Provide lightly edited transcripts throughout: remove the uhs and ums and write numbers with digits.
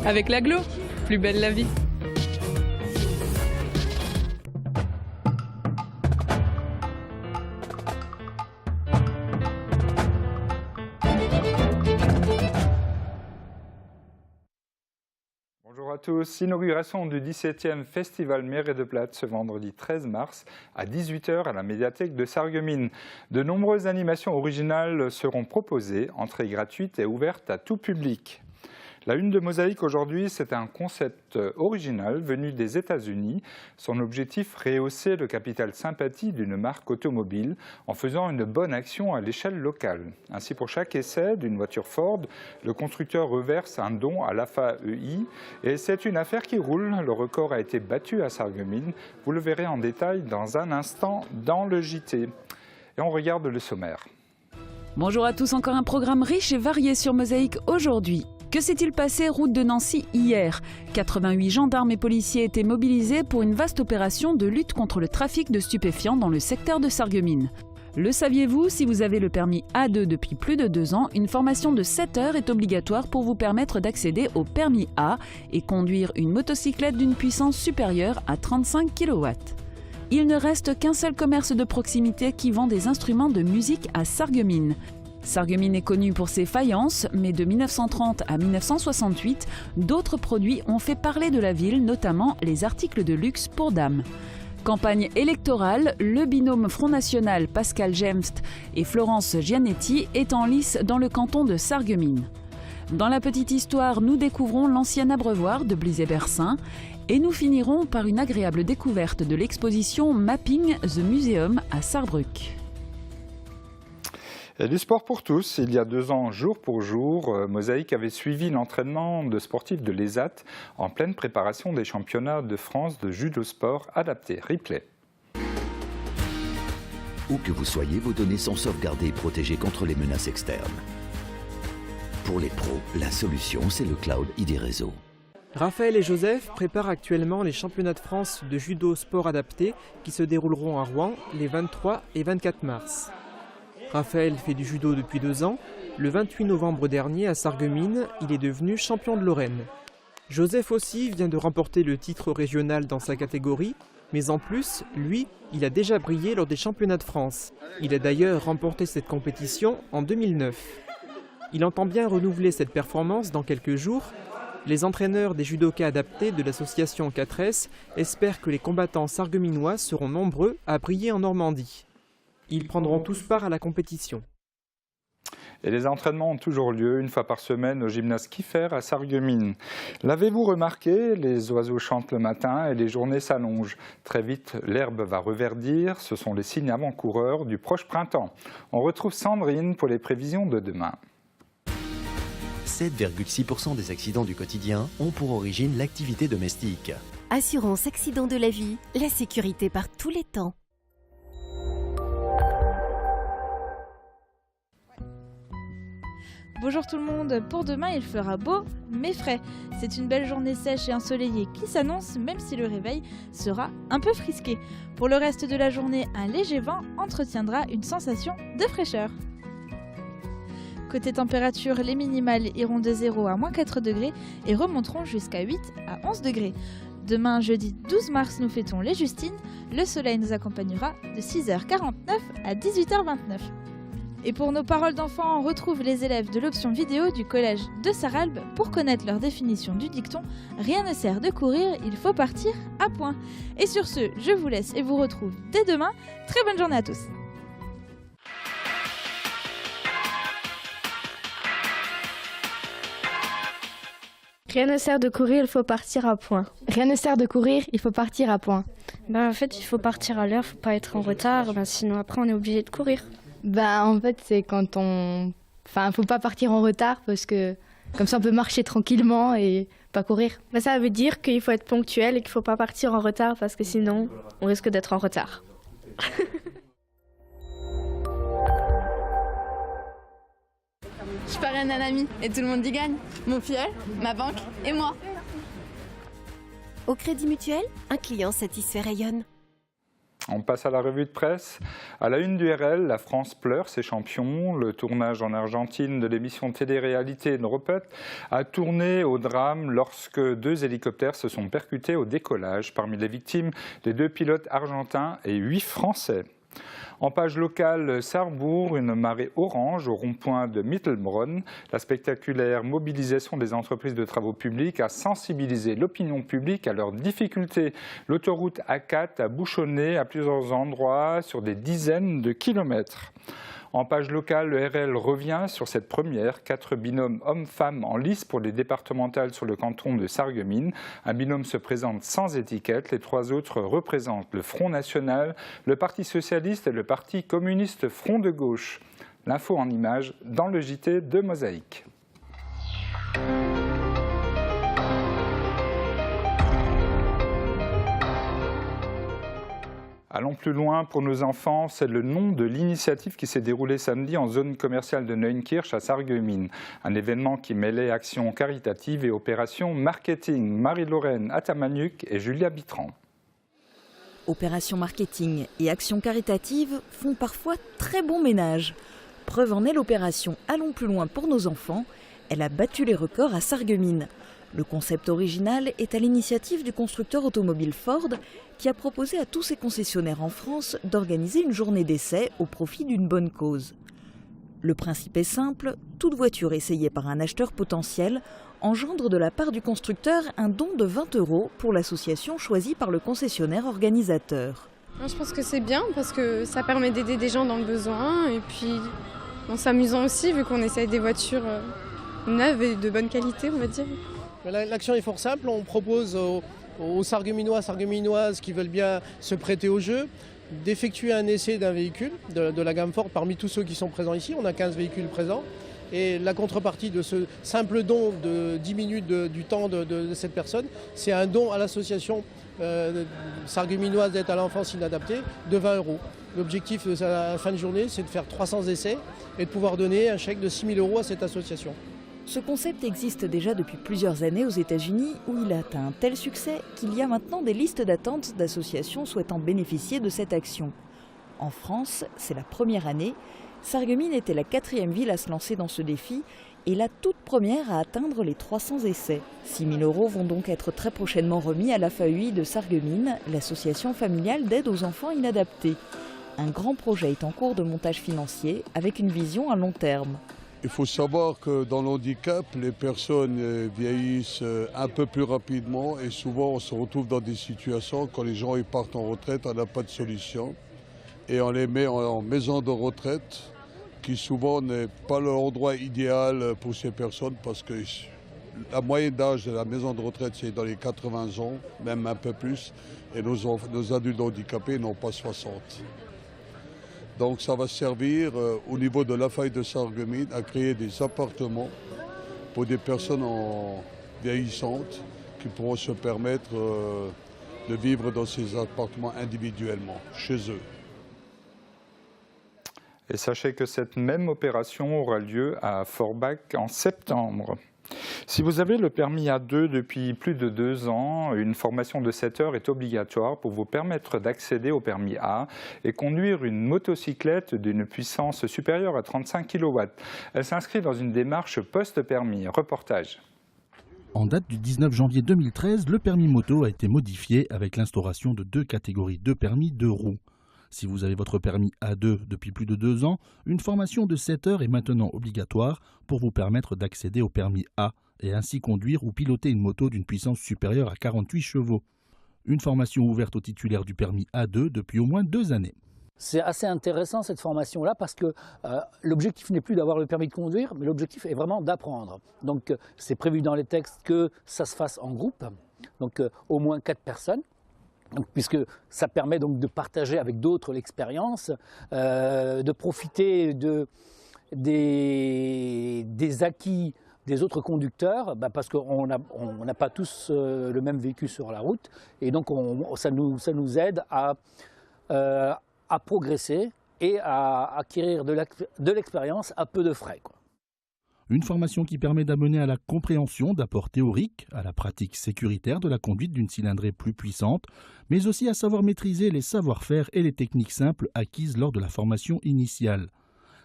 Avec l'aglo, plus belle la vie. Bonjour à tous, inauguration du 17e Festival Mer et de Plate ce vendredi 13 mars à 18 h à la médiathèque de Sarreguemines. De nombreuses animations originales seront proposées, entrée gratuite et ouverte à tout public. La une de Mosaïque aujourd'hui, c'est un concept original venu des États-Unis. Son objectif, rehausser le capital sympathie d'une marque automobile en faisant une bonne action à l'échelle locale. Ainsi, pour chaque essai d'une voiture Ford, le constructeur reverse un don à l'AFA-EI et c'est une affaire qui roule. Le record a été battu à Sarreguemines. Vous le verrez en détail dans un instant dans le JT. Et on regarde le sommaire. Bonjour à tous, encore un programme riche et varié sur Mosaïque aujourd'hui. Que s'est-il passé route de Nancy hier ? 88 gendarmes et policiers étaient mobilisés pour une vaste opération de lutte contre le trafic de stupéfiants dans le secteur de Sarreguemines. Le saviez-vous, si vous avez le permis A2 depuis plus de 2 ans, une formation de 7 heures est obligatoire pour vous permettre d'accéder au permis A et conduire une motocyclette d'une puissance supérieure à 35 kW. Il ne reste qu'un seul commerce de proximité qui vend des instruments de musique à Sarreguemines. Sarreguemines est connue pour ses faïences, mais de 1930 à 1968, d'autres produits ont fait parler de la ville, notamment les articles de luxe pour dames. Campagne électorale, le binôme Front National Pascal Jemst et Florence Gianetti est en lice dans le canton de Sarreguemines. Dans la petite histoire, nous découvrons l'ancien abreuvoir de Blizy-Bersin et nous finirons par une agréable découverte de l'exposition Mapping the Museum à Sarrebruck. Et du sport pour tous, il y a 2 ans, jour pour jour, Mosaïque avait suivi l'entraînement de sportifs de l'ESAT en pleine préparation des championnats de France de judo sport adapté. Replay. Où que vous soyez, vos données sont sauvegardées et protégées contre les menaces externes. Pour les pros, la solution, c'est le cloud ID Réseau. Raphaël et Joseph préparent actuellement les championnats de France de judo sport adapté qui se dérouleront à Rouen les 23 et 24 mars. Raphaël fait du judo depuis 2 ans. Le 28 novembre dernier, à Sarreguemines, il est devenu champion de Lorraine. Joseph aussi vient de remporter le titre régional dans sa catégorie, mais en plus, lui, il a déjà brillé lors des championnats de France. Il a d'ailleurs remporté cette compétition en 2009. Il entend bien renouveler cette performance dans quelques jours. Les entraîneurs des judokas adaptés de l'association 4S espèrent que les combattants sarregueminois seront nombreux à briller en Normandie. Ils prendront tous part à la compétition. Et les entraînements ont toujours lieu, une fois par semaine, au gymnase Kiffer à Sarreguemines. L'avez-vous remarqué, les oiseaux chantent le matin et les journées s'allongent. Très vite, l'herbe va reverdir, ce sont les signes avant-coureurs du proche printemps. On retrouve Sandrine pour les prévisions de demain. 7,6% des accidents du quotidien ont pour origine l'activité domestique. Assurance accident de la vie, la sécurité par tous les temps. Bonjour tout le monde, pour demain il fera beau mais frais. C'est une belle journée sèche et ensoleillée qui s'annonce même si le réveil sera un peu frisqué. Pour le reste de la journée, un léger vent entretiendra une sensation de fraîcheur. Côté température, les minimales iront de 0 à -4 degrés et remonteront jusqu'à 8 à 11 degrés. Demain, jeudi 12 mars, nous fêtons les Justines. Le soleil nous accompagnera de 6h49 à 18h29. Et pour nos paroles d'enfants, on retrouve les élèves de l'option vidéo du collège de Sarralbe pour connaître leur définition du dicton « Rien ne sert de courir, il faut partir à point ». Et sur ce, je vous laisse et vous retrouve dès demain. Très bonne journée à tous. Rien ne sert de courir, il faut partir à point. Rien ne sert de courir, il faut partir à point. En fait, il faut partir à l'heure, il ne faut pas être en retard, sinon après on est obligé de courir. En fait, c'est quand on... faut pas partir en retard parce que comme ça on peut marcher tranquillement et pas courir. Ça veut dire qu'il faut être ponctuel et qu'il ne faut pas partir en retard parce que sinon on risque d'être en retard. Je parraine un ami et tout le monde y gagne. Mon filleul, ma banque et moi. Au Crédit Mutuel, un client satisfait rayonne. On passe à la revue de presse. À la une du RL, la France pleure ses champions. Le tournage en Argentine de l'émission télé-réalité Nropet a tourné au drame lorsque 2 hélicoptères se sont percutés au décollage. Parmi les victimes, les 2 pilotes argentins et 8 Français. En page locale, Sarrebourg, une marée orange au rond-point de Mittelbronn. La spectaculaire mobilisation des entreprises de travaux publics a sensibilisé l'opinion publique à leurs difficultés. L'autoroute A4 a bouchonné à plusieurs endroits sur des dizaines de kilomètres. En page locale, le RL revient sur cette première. 4 binômes hommes-femmes en lice pour les départementales sur le canton de Sarreguemines. Un binôme se présente sans étiquette. Les 3 autres représentent le Front National, le Parti Socialiste et le Parti Communiste Front de Gauche. L'info en images dans le JT de Mosaïque. Allons plus loin pour nos enfants, c'est le nom de l'initiative qui s'est déroulée samedi en zone commerciale de Neunkirch à Sarreguemines. Un événement qui mêlait action caritative et opération marketing. Marie-Lorraine Atamaniuk et Julia Bitran. Opération marketing et action caritative font parfois très bon ménage. Preuve en est l'opération Allons plus loin pour nos enfants. Elle a battu les records à Sarreguemines. Le concept original est à l'initiative du constructeur automobile Ford qui a proposé à tous ses concessionnaires en France d'organiser une journée d'essai au profit d'une bonne cause. Le principe est simple, toute voiture essayée par un acheteur potentiel engendre de la part du constructeur un don de 20 € pour l'association choisie par le concessionnaire organisateur. Je pense que c'est bien parce que ça permet d'aider des gens dans le besoin et puis en s'amusant aussi vu qu'on essaye des voitures neuves et de bonne qualité, on va dire. L'action est fort simple, on propose aux Sarregueminois, Sarregueminoises qui veulent bien se prêter au jeu d'effectuer un essai d'un véhicule de la gamme Ford parmi tous ceux qui sont présents ici. On a 15 véhicules présents et la contrepartie de ce simple don de 10 minutes du temps de cette personne, c'est un don à l'association Sarregueminoise d'aide à l'enfance inadaptée de 20 €. L'objectif de la fin de journée, c'est de faire 300 essais et de pouvoir donner un chèque de 6 000 € à cette association. Ce concept existe déjà depuis plusieurs années aux États-Unis où il a atteint un tel succès qu'il y a maintenant des listes d'attente d'associations souhaitant bénéficier de cette action. En France, c'est la première année. Sarreguemines était la 4e ville à se lancer dans ce défi et la toute première à atteindre les 300 essais. 6 000 € vont donc être très prochainement remis à la FAUI de Sarreguemines, l'association familiale d'aide aux enfants inadaptés. Un grand projet est en cours de montage financier avec une vision à long terme. Il faut savoir que dans le handicap, les personnes vieillissent un peu plus rapidement et souvent on se retrouve dans des situations quand les gens ils partent en retraite, on n'a pas de solution. Et on les met en maison de retraite qui souvent n'est pas l'endroit idéal pour ces personnes parce que la moyenne d'âge de la maison de retraite c'est dans les 80 ans, même un peu plus, et nos adultes handicapés n'ont pas 60. Donc ça va servir au niveau de la faille de Sarreguemines à créer des appartements pour des personnes vieillissantes qui pourront se permettre de vivre dans ces appartements individuellement, chez eux. Et sachez que cette même opération aura lieu à Forbach en septembre. Si vous avez le permis A2 depuis plus de 2 ans, une formation de 7 heures est obligatoire pour vous permettre d'accéder au permis A et conduire une motocyclette d'une puissance supérieure à 35 kW. Elle s'inscrit dans une démarche post-permis. Reportage. En date du 19 janvier 2013, le permis moto a été modifié avec l'instauration de 2 catégories de permis 2 roues. Si vous avez votre permis A2 depuis plus de 2 ans, une formation de 7 heures est maintenant obligatoire pour vous permettre d'accéder au permis A et ainsi conduire ou piloter une moto d'une puissance supérieure à 48 chevaux. Une formation ouverte aux titulaires du permis A2 depuis au moins 2 années. C'est assez intéressant cette formation-là parce que l'objectif n'est plus d'avoir le permis de conduire, mais l'objectif est vraiment d'apprendre. Donc c'est prévu dans les textes que ça se fasse en groupe, donc au moins 4 personnes. Donc, puisque ça permet donc de partager avec d'autres l'expérience, de profiter des acquis des autres conducteurs, parce qu'on n'a pas tous le même vécu sur la route, et donc ça nous aide à progresser et à acquérir de l'expérience à peu de frais, quoi. Une formation qui permet d'amener à la compréhension d'apports théoriques, à la pratique sécuritaire de la conduite d'une cylindrée plus puissante, mais aussi à savoir maîtriser les savoir-faire et les techniques simples acquises lors de la formation initiale.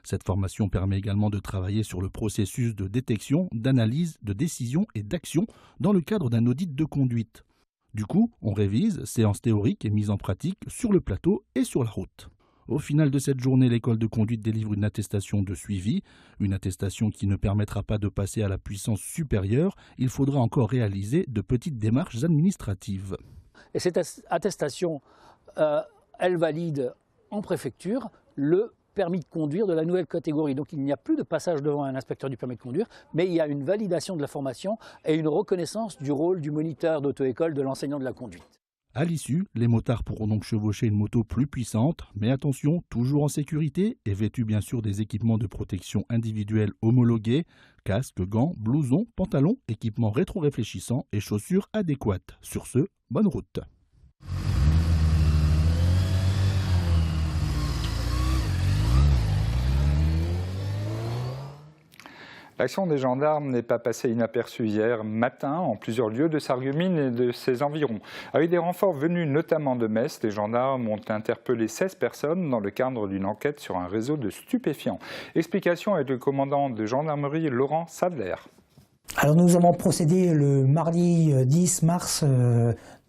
Cette formation permet également de travailler sur le processus de détection, d'analyse, de décision et d'action dans le cadre d'un audit de conduite. Du coup, on révise séances théoriques et mises en pratique sur le plateau et sur la route. Au final de cette journée, l'école de conduite délivre une attestation de suivi, une attestation qui ne permettra pas de passer à la puissance supérieure. Il faudra encore réaliser de petites démarches administratives. Et cette attestation, elle valide en préfecture le permis de conduire de la nouvelle catégorie. Donc il n'y a plus de passage devant un inspecteur du permis de conduire, mais il y a une validation de la formation et une reconnaissance du rôle du moniteur d'auto-école, de l'enseignant de la conduite. À l'issue, les motards pourront donc chevaucher une moto plus puissante, mais attention, toujours en sécurité et vêtus bien sûr des équipements de protection individuels homologués, casque, gants, blousons, pantalons, équipements rétro-réfléchissants et chaussures adéquates. Sur ce, bonne route. L'action des gendarmes n'est pas passée inaperçue hier matin en plusieurs lieux de Sarreguemines et de ses environs. Avec des renforts venus notamment de Metz, les gendarmes ont interpellé 16 personnes dans le cadre d'une enquête sur un réseau de stupéfiants. Explication avec le commandant de gendarmerie Laurent Sadler. Alors nous avons procédé le mardi 10 mars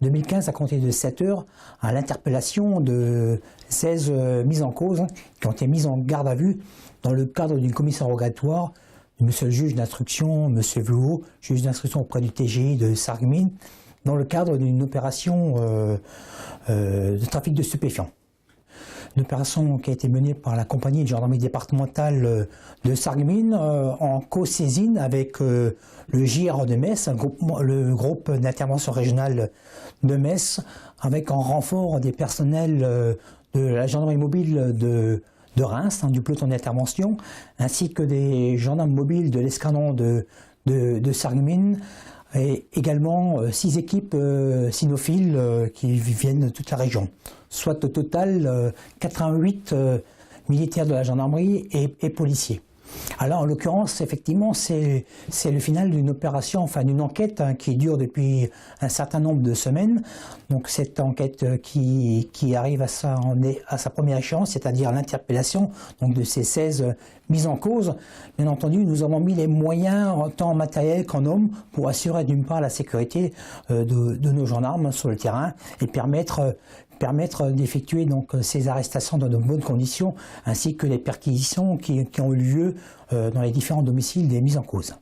2015 à compter de 7 heures à l'interpellation de 16 mises en cause qui ont été mises en garde à vue dans le cadre d'une commission rogatoire. Monsieur le juge d'instruction, monsieur Vlouot, juge d'instruction auprès du TGI de Sarreguemines, dans le cadre d'une opération de trafic de stupéfiants. Une opération qui a été menée par la compagnie de gendarmerie départementale de Sarreguemines en co-saisine avec le JR de Metz, le groupe d'intervention régionale de Metz, avec en renfort des personnels de la gendarmerie mobile de Reims, du peloton d'intervention, ainsi que des gendarmes mobiles de l'escadron de Sarreguemines, et également 6 équipes cynophiles qui viennent de toute la région. Soit au total 88 militaires de la gendarmerie et policiers. Alors en l'occurrence, effectivement, c'est le final d'une opération, enfin d'une enquête qui dure depuis un certain nombre de semaines. Donc cette enquête qui arrive à sa première échéance, c'est-à-dire l'interpellation de ces 16 mises en cause. Bien entendu, nous avons mis les moyens, tant matériels qu'en hommes, pour assurer d'une part la sécurité de nos gendarmes sur le terrain et permettre d'effectuer donc ces arrestations dans de bonnes conditions, ainsi que les perquisitions qui ont eu lieu dans les différents domiciles des mises en cause.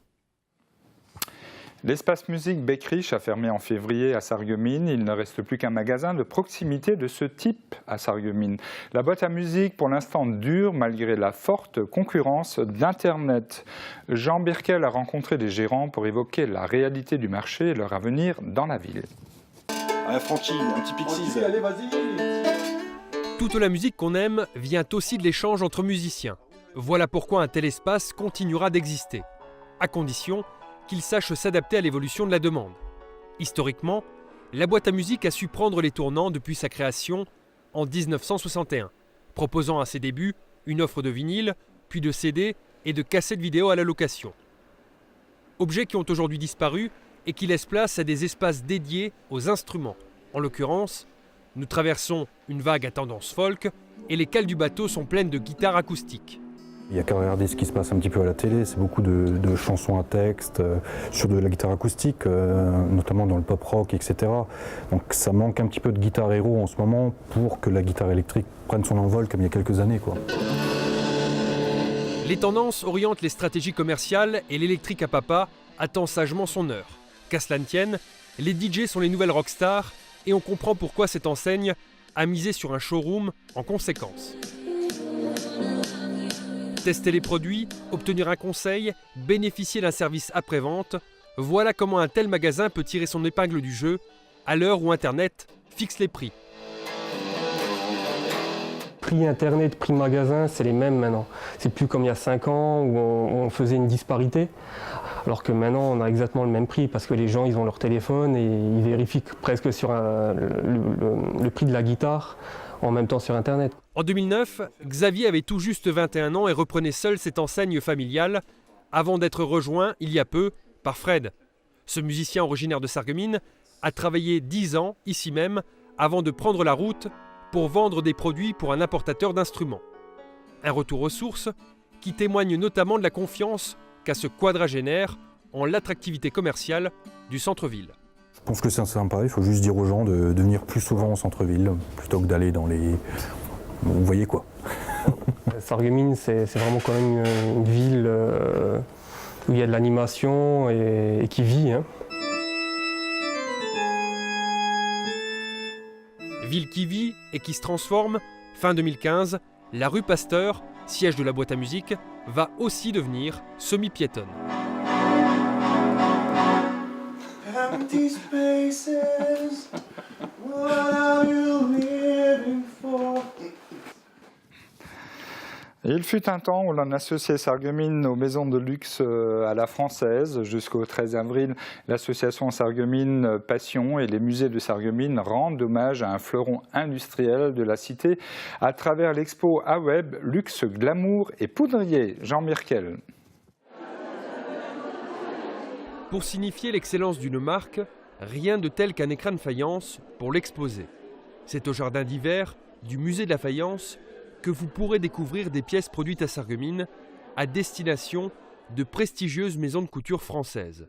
L'espace musique Beckrich a fermé en février à Sarreguemines. Il ne reste plus qu'un magasin de proximité de ce type à Sarreguemines. La boîte à musique, pour l'instant, dure malgré la forte concurrence d'Internet. Jean Birkel a rencontré des gérants pour évoquer la réalité du marché et leur avenir dans la ville. Ah, Francky, un petit Pixies. Allez, vas-y. Toute la musique qu'on aime vient aussi de l'échange entre musiciens. Voilà pourquoi un tel espace continuera d'exister, à condition qu'il sache s'adapter à l'évolution de la demande. Historiquement, la boîte à musique a su prendre les tournants depuis sa création en 1961, proposant à ses débuts une offre de vinyle, puis de CD et de cassettes vidéo à la location. Objets qui ont aujourd'hui disparu et qui laissent place à des espaces dédiés aux instruments. En l'occurrence, nous traversons une vague à tendance folk et les cales du bateau sont pleines de guitares acoustiques. Il n'y a qu'à regarder ce qui se passe un petit peu à la télé, c'est beaucoup de chansons à texte, sur de la guitare acoustique, notamment dans le pop rock, etc. Donc ça manque un petit peu de guitare héros en ce moment pour que la guitare électrique prenne son envol comme il y a quelques années, quoi. Les tendances orientent les stratégies commerciales et l'électrique à papa attend sagement son heure. Qu'à cela ne tienne, les DJ sont les nouvelles rockstars et on comprend pourquoi cette enseigne a misé sur un showroom en conséquence. Tester les produits, obtenir un conseil, bénéficier d'un service après-vente, voilà comment un tel magasin peut tirer son épingle du jeu à l'heure où Internet fixe les prix. Prix Internet, prix magasin, c'est les mêmes maintenant. C'est plus comme il y a 5 ans où on faisait une disparité. Alors que maintenant, on a exactement le même prix parce que les gens, ils ont leur téléphone et ils vérifient presque sur le prix de la guitare en même temps sur Internet. En 2009, Xavier avait tout juste 21 ans et reprenait seul cette enseigne familiale avant d'être rejoint il y a peu par Fred. Ce musicien originaire de Sarreguemines a travaillé 10 ans ici même avant de prendre la route pour vendre des produits pour un importateur d'instruments. Un retour aux sources qui témoigne notamment de la confiance qu'a ce quadragénaire en l'attractivité commerciale du centre-ville. Je pense que c'est sympa, il faut juste dire aux gens de venir plus souvent au centre-ville plutôt que d'aller dans les... Vous voyez quoi. Sarreguemines, c'est vraiment quand même une ville où il y a de l'animation et qui vit. Hein. Ville qui vit et qui se transforme, fin 2015, la rue Pasteur, siège de la boîte à musique, va aussi devenir semi-piétonne. Empty spaces, what are you living for? Il fut un temps où l'on associait Sarreguemines aux maisons de luxe à la française. Jusqu'au 13 avril, l'association Sarreguemines Passion et les musées de Sarreguemines rendent hommage à un fleuron industriel de la cité à travers l'expo AWeb Luxe, Glamour et Poudrier. Jean Mirkel. Pour signifier l'excellence d'une marque, rien de tel qu'un écran de faïence pour l'exposer. C'est au jardin d'hiver du musée de la faïence que vous pourrez découvrir des pièces produites à Sarreguemines à destination de prestigieuses maisons de couture françaises.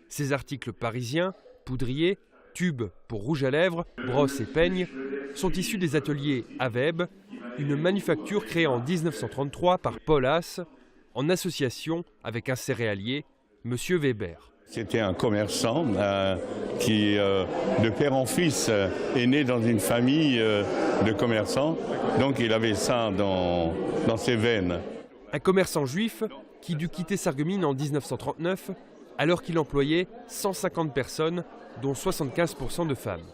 Ces articles parisiens, poudriers, tubes pour rouge à lèvres, brosses et peignes, sont issus des ateliers AWeb, une manufacture créée en 1933 par Paul Haas, en association avec un céréalier, Monsieur Weber. C'était un commerçant qui, de père en fils, est né dans une famille de commerçants. Donc il avait ça dans ses veines. Un commerçant juif qui dut quitter Sarreguemines en 1939, alors qu'il employait 150 personnes, dont 75% de femmes.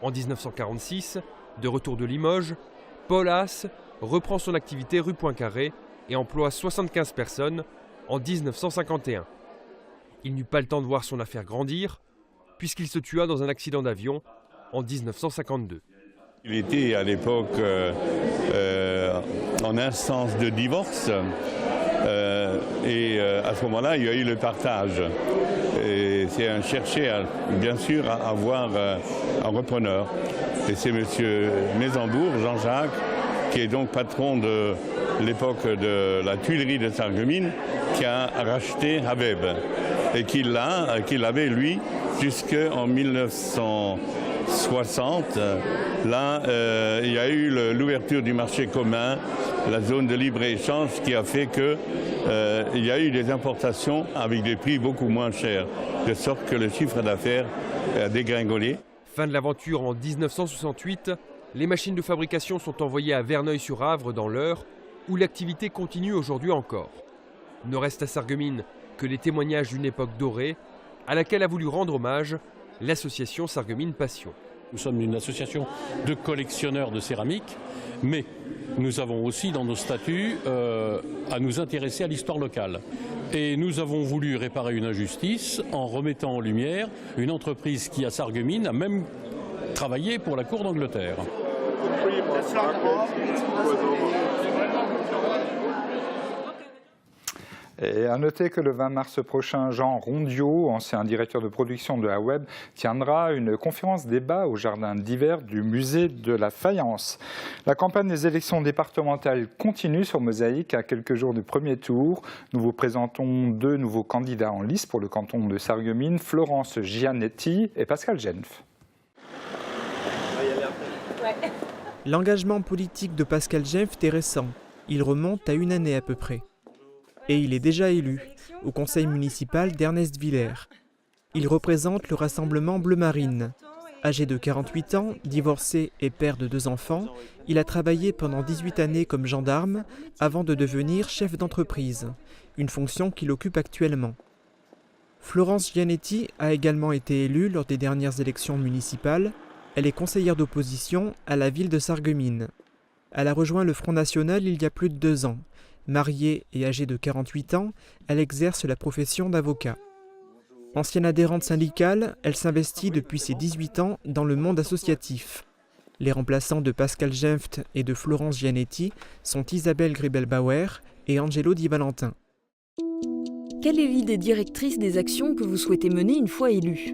En 1946, de retour de Limoges, Paul Haas reprend son activité rue Poincaré et emploie 75 personnes en 1951. Il n'eut pas le temps de voir son affaire grandir, puisqu'il se tua dans un accident d'avion en 1952. Il était à l'époque en instance de divorce, et à ce moment-là, il y a eu le partage. Et c'est cherché, bien sûr, à avoir un repreneur. Et c'est M. Mésembourg, Jean-Jacques, qui est donc patron de l'époque de la tuilerie de Sarreguemines, qui a racheté AWeb. Et qu'il avait, lui, jusqu'en 1960. Là, il y a eu l'ouverture du marché commun, la zone de libre-échange qui a fait qu'il y a eu des importations avec des prix beaucoup moins chers, de sorte que le chiffre d'affaires a dégringolé. Fin de l'aventure en 1968, les machines de fabrication sont envoyées à Verneuil-sur-Avre dans l'Eure, où l'activité continue aujourd'hui encore. Ne reste à Sarreguemines que les témoignages d'une époque dorée à laquelle a voulu rendre hommage l'association Sarreguemines Passion. Nous sommes une association de collectionneurs de céramique, mais nous avons aussi dans nos statuts à nous intéresser à l'histoire locale. Et nous avons voulu réparer une injustice en remettant en lumière une entreprise qui, à Sarreguemines, a même travaillé pour la cour d'Angleterre. Et à noter que le 20 mars prochain, Jean Rondiot, ancien directeur de production de AWeb, tiendra une conférence débat au jardin d'hiver du musée de la faïence. La campagne des élections départementales continue sur Mosaïque à quelques jours du premier tour. Nous vous présentons 2 nouveaux candidats en lice pour le canton de Sarreguemines, Florence Gianetti et Pascal Genf. L'engagement politique de Pascal Genf est récent. Il remonte à 1 année à peu près. Et il est déjà élu au conseil municipal d'Ernest-Villers. Il représente le rassemblement Bleu Marine. Âgé de 48 ans, divorcé et père de 2 enfants, il a travaillé pendant 18 années comme gendarme avant de devenir chef d'entreprise, une fonction qu'il occupe actuellement. Florence Gianetti a également été élue lors des dernières élections municipales. Elle est conseillère d'opposition à la ville de Sarreguemines. Elle a rejoint le Front National il y a plus de 2 ans. Mariée et âgée de 48 ans, elle exerce la profession d'avocat. Ancienne adhérente syndicale, elle s'investit depuis ses 18 ans dans le monde associatif. Les remplaçants de Pascal Genf et de Florence Gianetti sont Isabelle Gribel-Bauer et Angelo Di Valentin. Quelle est l'idée directrice des actions que vous souhaitez mener une fois élu?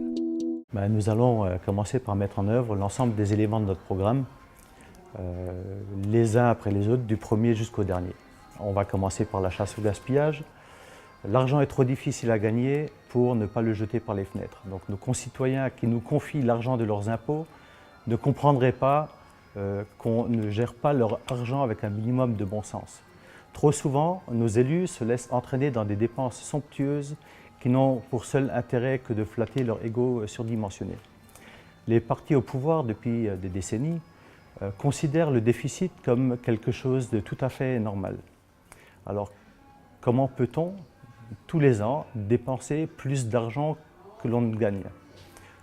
Nous allons commencer par mettre en œuvre l'ensemble des éléments de notre programme, les uns après les autres, du premier jusqu'au dernier. On va commencer par la chasse au gaspillage. L'argent est trop difficile à gagner pour ne pas le jeter par les fenêtres. Donc nos concitoyens qui nous confient l'argent de leurs impôts ne comprendraient pas qu'on ne gère pas leur argent avec un minimum de bon sens. Trop souvent, nos élus se laissent entraîner dans des dépenses somptueuses qui n'ont pour seul intérêt que de flatter leur ego surdimensionné. Les partis au pouvoir depuis des décennies considèrent le déficit comme quelque chose de tout à fait normal. Alors, comment peut-on, tous les ans, dépenser plus d'argent que l'on ne gagne?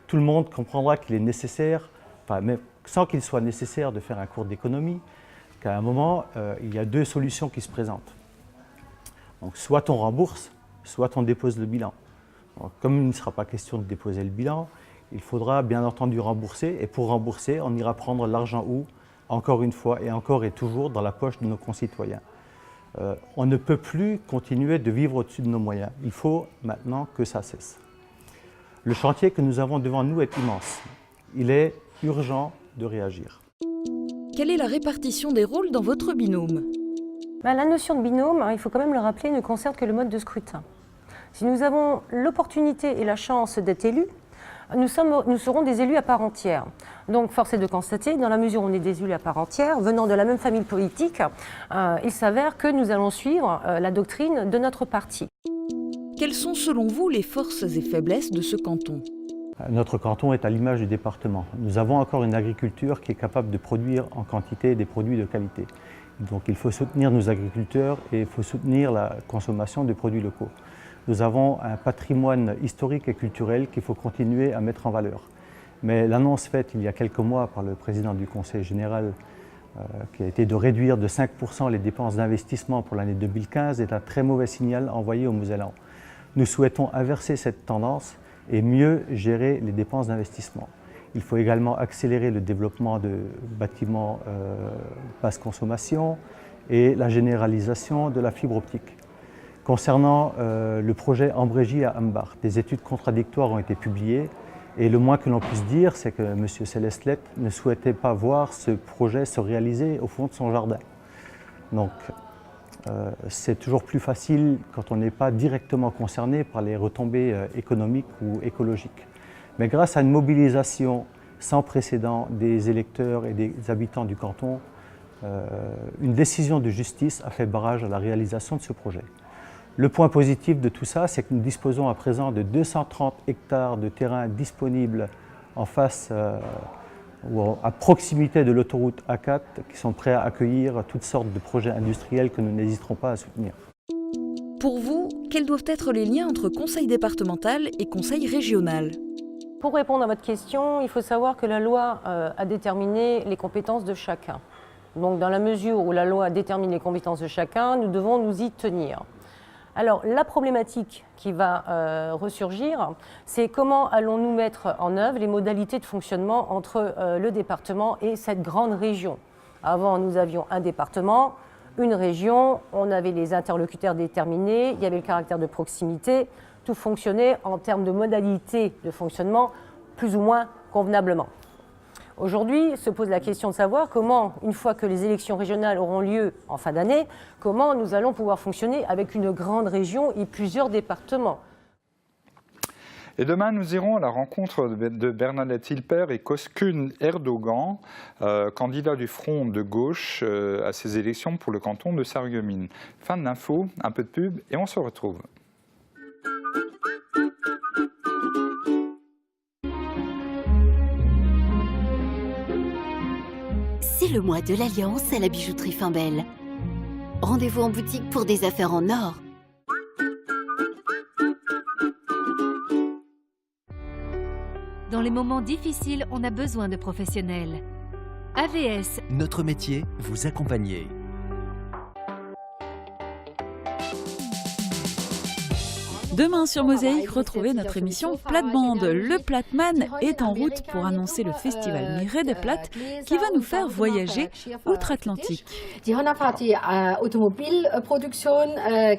Tout le monde comprendra qu'il est nécessaire, même sans qu'il soit nécessaire de faire un cours d'économie, qu'à un moment, il y a deux solutions qui se présentent. Donc, soit on rembourse, soit on dépose le bilan. Donc, comme il ne sera pas question de déposer le bilan, il faudra bien entendu rembourser, et pour rembourser, on ira prendre l'argent où? Encore une fois, et encore et toujours, dans la poche de nos concitoyens. On ne peut plus continuer de vivre au-dessus de nos moyens. Il faut maintenant que ça cesse. Le chantier que nous avons devant nous est immense. Il est urgent de réagir. Quelle est la répartition des rôles dans votre binôme? La notion de binôme, il faut quand même le rappeler, ne concerne que le mode de scrutin. Si nous avons l'opportunité et la chance d'être élus, nous serons des élus à part entière. Donc, force est de constater, dans la mesure où on est des élus à part entière, venant de la même famille politique, il s'avère que nous allons suivre la doctrine de notre parti. Quelles sont selon vous les forces et faiblesses de ce canton? Notre canton est à l'image du département. Nous avons encore une agriculture qui est capable de produire en quantité des produits de qualité. Donc il faut soutenir nos agriculteurs et il faut soutenir la consommation de produits locaux. Nous avons un patrimoine historique et culturel qu'il faut continuer à mettre en valeur. Mais l'annonce faite il y a quelques mois par le président du Conseil général, qui a été de réduire de 5% les dépenses d'investissement pour l'année 2015, est un très mauvais signal envoyé au Mosellan. Nous souhaitons inverser cette tendance et mieux gérer les dépenses d'investissement. Il faut également accélérer le développement de bâtiments basse consommation et la généralisation de la fibre optique. Concernant le projet Ambrégy à Ambach, des études contradictoires ont été publiées et le moins que l'on puisse dire, c'est que M. Célestlett ne souhaitait pas voir ce projet se réaliser au fond de son jardin. Donc, c'est toujours plus facile quand on n'est pas directement concerné par les retombées économiques ou écologiques. Mais grâce à une mobilisation sans précédent des électeurs et des habitants du canton, une décision de justice a fait barrage à la réalisation de ce projet. Le point positif de tout ça, c'est que nous disposons à présent de 230 hectares de terrain disponibles en face ou à proximité de l'autoroute A4 qui sont prêts à accueillir toutes sortes de projets industriels que nous n'hésiterons pas à soutenir. Pour vous, quels doivent être les liens entre conseil départemental et conseil régional? Pour répondre à votre question, il faut savoir que la loi a déterminé les compétences de chacun. Donc dans la mesure où la loi détermine les compétences de chacun, nous devons nous y tenir. Alors la problématique qui va ressurgir, c'est comment allons-nous mettre en œuvre les modalités de fonctionnement entre le département et cette grande région. Avant, nous avions un département, une région, on avait les interlocuteurs déterminés, il y avait le caractère de proximité, tout fonctionnait en termes de modalités de fonctionnement plus ou moins convenablement. Aujourd'hui, se pose la question de savoir comment, une fois que les élections régionales auront lieu en fin d'année, comment nous allons pouvoir fonctionner avec une grande région et plusieurs départements. Et demain, nous irons à la rencontre de Bernadette Hilper et Coskun Erdogan, candidat du Front de gauche à ces élections pour le canton de Sarreguemines. Fin de l'info, un peu de pub et on se retrouve. C'est le mois de l'Alliance à la bijouterie Finbel. Rendez-vous en boutique pour des affaires en or. Dans les moments difficiles, on a besoin de professionnels. AVS. Notre métier, vous accompagner. Demain sur Mosaïque, retrouvez notre émission Plate-Bande. Le Plateman est en route pour annoncer le festival Miret de Plate qui va nous faire voyager outre-Atlantique. Die haben auch die Automobilproduktion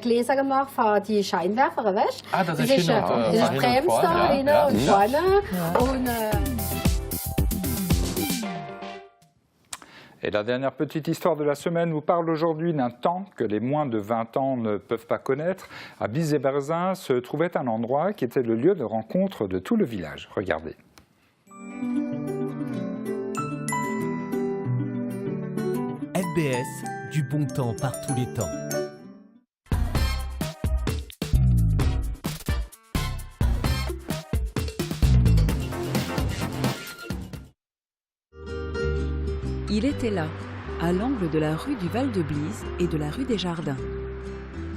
Gläser gemacht für die Scheinwerfer, weißt du? Das ist Bremser und vorne. Et la dernière petite histoire de la semaine vous parle aujourd'hui d'un temps que les moins de 20 ans ne peuvent pas connaître. À Blize-et-Berzin se trouvait un endroit qui était le lieu de rencontre de tout le village. Regardez. FBS, du bon temps par tous les temps. Il était là, à l'angle de la rue du Val-de-Blize et de la rue des Jardins.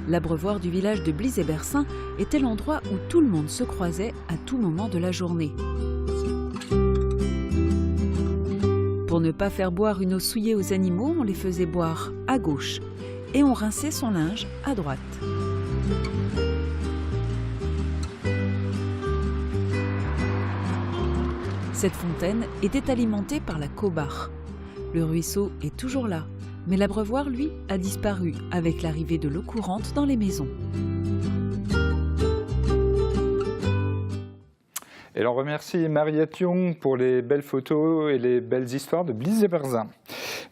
L'abreuvoir du village de Blize-et-Berzin était l'endroit où tout le monde se croisait à tout moment de la journée. Pour ne pas faire boire une eau souillée aux animaux, on les faisait boire à gauche et on rinçait son linge à droite. Cette fontaine était alimentée par la Cobare. Le ruisseau est toujours là, mais l'abreuvoir, lui, a disparu avec l'arrivée de l'eau courante dans les maisons. Et l'on remercie Mariette Young pour les belles photos et les belles histoires de Blize-et-Berzin.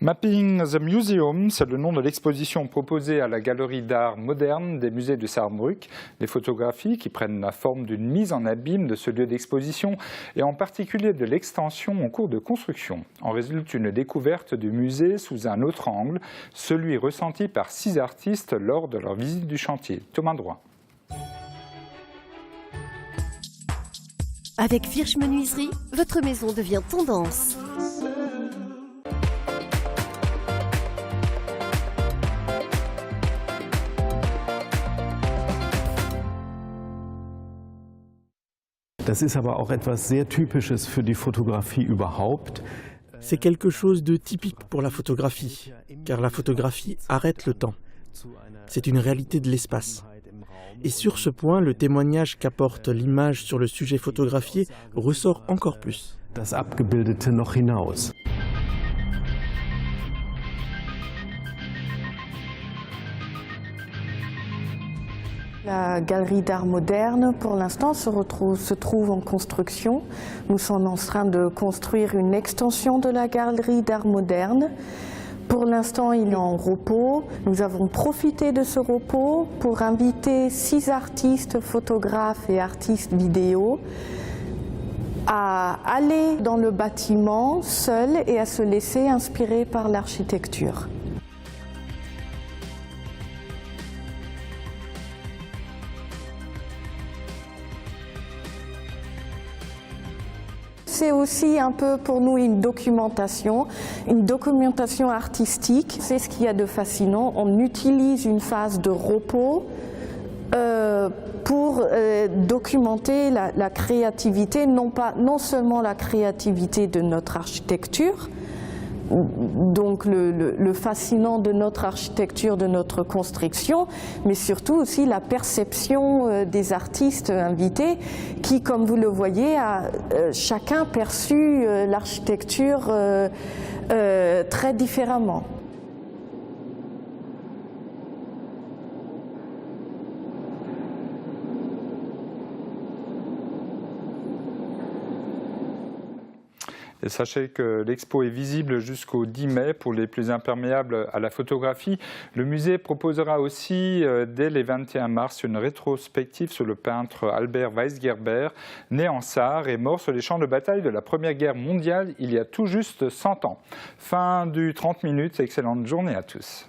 Mapping the Museum, c'est le nom de l'exposition proposée à la Galerie d'art moderne des musées de Saarbrück. Les photographies qui prennent la forme d'une mise en abîme de ce lieu d'exposition et en particulier de l'extension en cours de construction. En résulte une découverte du musée sous un autre angle, celui ressenti par 6 artistes lors de leur visite du chantier. Thomas Droit. Avec Virch Menuiserie, votre maison devient tendance. Das ist aber auch etwas sehr Typisches für die Fotografie überhaupt. C'est quelque chose de typique pour la photographie, car la photographie arrête le temps. C'est une réalité de l'espace. Et sur ce point, le témoignage qu'apporte l'image sur le sujet photographié ressort encore plus. Das Abgebildete noch hinaus. La galerie d'art moderne, pour l'instant, se trouve en construction. Nous sommes en train de construire une extension de la galerie d'art moderne. Pour l'instant, il est en repos. Nous avons profité de ce repos pour inviter 6 artistes, photographes et artistes vidéo à aller dans le bâtiment seuls et à se laisser inspirer par l'architecture. C'est aussi un peu pour nous une documentation artistique. C'est ce qu'il y a de fascinant. On utilise une phase de repos pour documenter la créativité, non seulement la créativité de notre architecture, donc le fascinant de notre architecture, de notre construction, mais surtout aussi la perception des artistes invités qui, comme vous le voyez, a chacun perçu l'architecture très différemment. Et sachez que l'expo est visible jusqu'au 10 mai pour les plus imperméables à la photographie. Le musée proposera aussi, dès les 21 mars, une rétrospective sur le peintre Albert Weisgerber, né en Sarre et mort sur les champs de bataille de la Première Guerre mondiale il y a tout juste 100 ans. Fin du 30 minutes, excellente journée à tous.